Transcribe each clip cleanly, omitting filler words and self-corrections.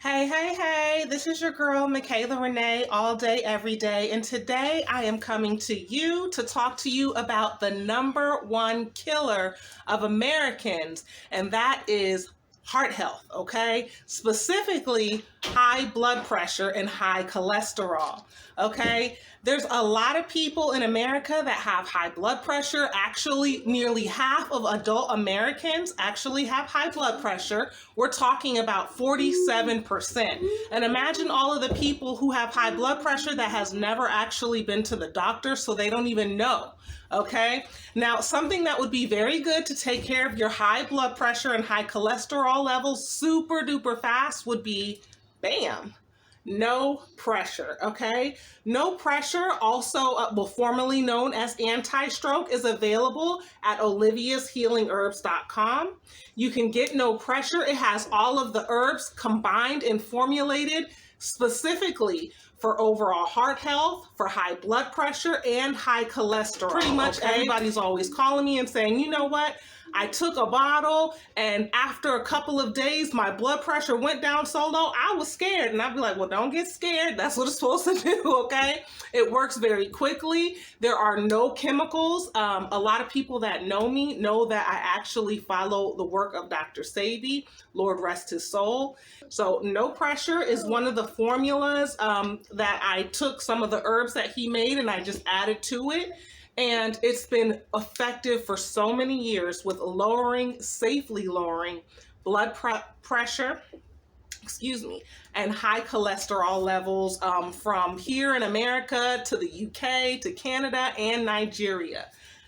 Hey, this is your girl, Michaela Renee, all day, every day. And today I am coming to you to talk to you about the number one killer of Americans, and that is heart health, okay? Specifically, high blood pressure and high cholesterol, okay? There's a lot of people in America that have high blood pressure. Actually, nearly half of adult Americans actually have high blood pressure. We're talking about 47%. And imagine all of the people who have high blood pressure that has never actually been to the doctor, so they don't even know. Okay, now something that would be very good to take care of your high blood pressure and high cholesterol levels super duper fast would be, bam, no pressure. Okay, no pressure, also formerly known as anti-stroke, is available at oliviashealingherbs.com. You can get no pressure. It has all of the herbs combined and formulated specifically for overall heart health, for high blood pressure, and high cholesterol. Pretty much everybody's always calling me and saying, you know what? I took a bottle and after a couple of days, my blood pressure went down so low, I was scared. And I'd be like, well, don't get scared. That's what it's supposed to do, okay? It works very quickly. There are no chemicals. A lot of people that know me know that I actually follow the work of Dr. SEBI, Lord rest his soul. So no pressure is one of the formulas that I took some of the herbs that he made and I just added to it. And it's been effective for so many years with safely lowering blood pressure, and high cholesterol levels from here in America to the UK to Canada and Nigeria.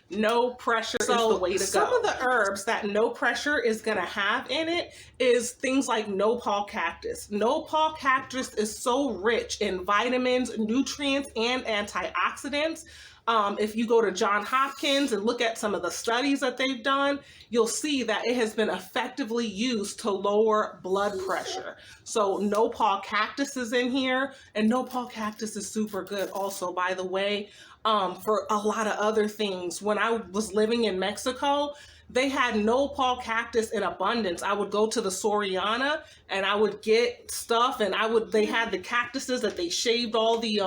No pressure is the way to go. Some of the herbs that no pressure is going to have in it is things like nopal cactus. Nopal cactus is so rich in vitamins, nutrients, and antioxidants. If you go to Johns Hopkins and look at some of the studies that they've done, you'll see that it has been effectively used to lower blood pressure. So nopal cactus is in here, and nopal cactus is super good also, by the way, for a lot of other things. When I was living in Mexico, they had nopal cactus in abundance. I would go to the Soriana and I would get stuff, and they had the cactuses that they shaved all the,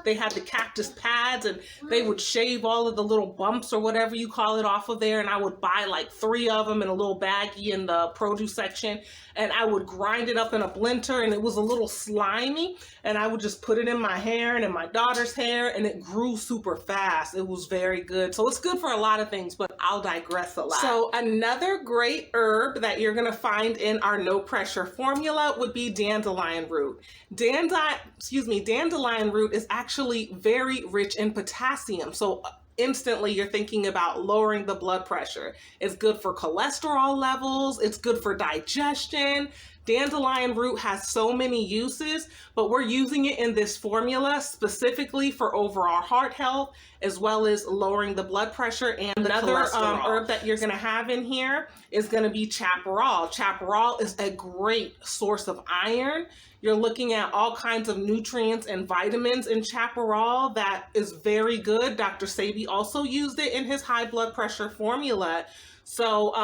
they had the cactus pads, and they would shave all of the little bumps or whatever you call it off of there. And I would buy like 3 of them in a little baggie in the produce section, and I would grind it up in a blender, and it was a little slimy, and I would just put it in my hair and in my daughter's hair, and it grew super fast. It was very good. So it's good for a lot of things, but I'll digress a lot. So another great herb that you're going to find in our no pressure formula would be dandelion root. Dandelion root is actually very rich in potassium. So instantly you're thinking about lowering the blood pressure. It's good for cholesterol levels. It's good for digestion. Dandelion root has so many uses, but we're using it in this formula specifically for overall heart health, as well as lowering the blood pressure. And another herb that you're going to have in here is going to be chaparral. Chaparral is a great source of iron. You're looking at all kinds of nutrients and vitamins in chaparral that is very good. Dr. SEBI also used it in his high blood pressure formula. So,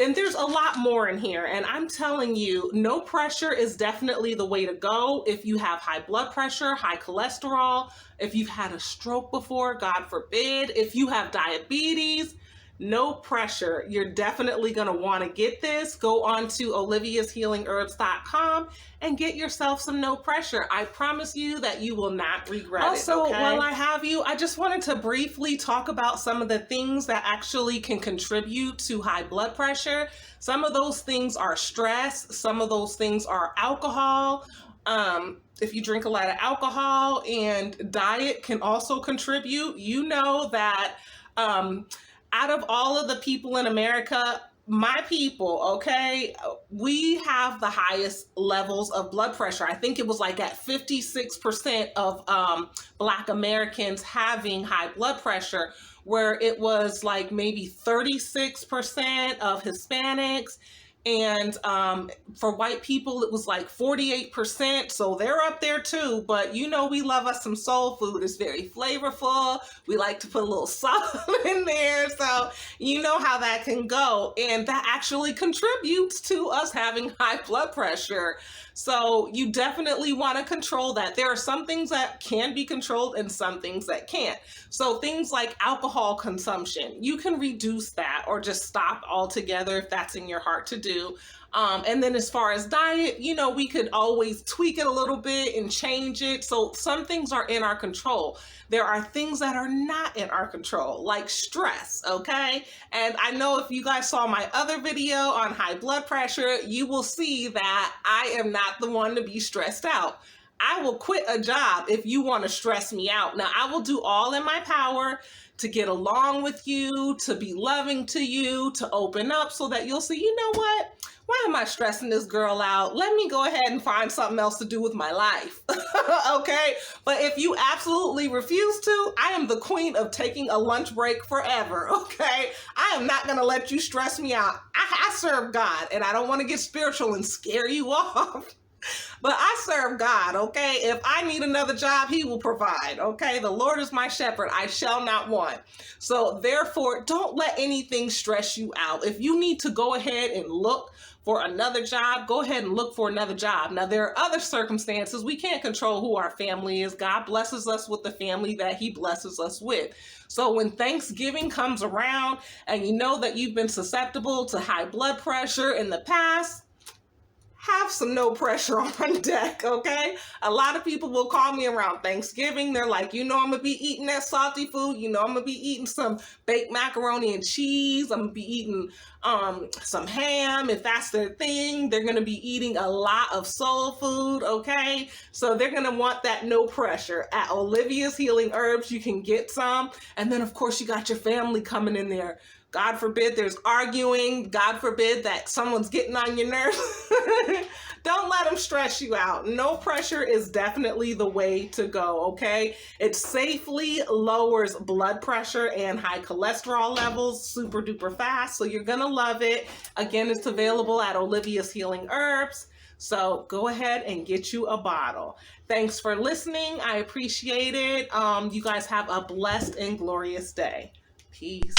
and there's a lot more in here, and I'm telling you, no pressure is definitely the way to go if you have high blood pressure, high cholesterol, if you've had a stroke before, God forbid, if you have diabetes. No pressure. You're definitely going to want to get this. Go on to oliviashealingherbs.com and get yourself some no pressure. I promise you that you will not regret it. Also, while I have you, I just wanted to briefly talk about some of the things that actually can contribute to high blood pressure. Some of those things are stress. Some of those things are alcohol. If you drink a lot of alcohol, and diet can also contribute. You know that out of all of the people in America, my people, okay, we have the highest levels of blood pressure. I think it was like at 56% of Black Americans having high blood pressure, where it was like maybe 36% of Hispanics And for white people, it was like 48%. So they're up there too. But you know, we love us some soul food. It's very flavorful. We like to put a little salt in there. So you know how that can go. And that actually contributes to us having high blood pressure. So you definitely want to control that. There are some things that can be controlled and some things that can't. So things like alcohol consumption, you can reduce that or just stop altogether if that's in your heart to do. And then as far as diet, you know, we could always tweak it a little bit and change it. So some things are in our control. There are things that are not in our control, like stress, okay? And I know if you guys saw my other video on high blood pressure, you will see that I am not the one to be stressed out. I will quit a job if you want to stress me out. Now, I will do all in my power to get along with you, to be loving to you, to open up so that you'll see, you know what? Why am I stressing this girl out? Let me go ahead and find something else to do with my life. Okay? But if you absolutely refuse to, I am the queen of taking a lunch break forever. Okay? I am not going to let you stress me out. I serve God, and I don't want to get spiritual and scare you off. But I serve God, okay? If I need another job, he will provide, okay? The Lord is my shepherd. I shall not want. So therefore, don't let anything stress you out. If you need to go ahead and look for another job, go ahead and look for another job. Now, there are other circumstances. We can't control who our family is. God blesses us with the family that he blesses us with. So when Thanksgiving comes around and you know that you've been susceptible to high blood pressure in the past, have some no pressure on deck, okay? A lot of people will call me around Thanksgiving. They're like, you know, I'm gonna be eating that salty food. You know, I'm gonna be eating some baked macaroni and cheese. I'm gonna be eating some ham, if that's their thing. They're gonna be eating a lot of soul food, okay? So they're gonna want that no pressure. At Olivia's Healing Herbs, you can get some. And then, of course, you got your family coming in there. God forbid there's arguing. God forbid that someone's getting on your nerves. Don't let them stress you out. No pressure is definitely the way to go, okay? It safely lowers blood pressure and high cholesterol levels super duper fast, so you're gonna love it. Again, it's available at Olivia's Healing Herbs. So go ahead and get you a bottle. Thanks for listening. I appreciate it. You guys have a blessed and glorious day. Peace.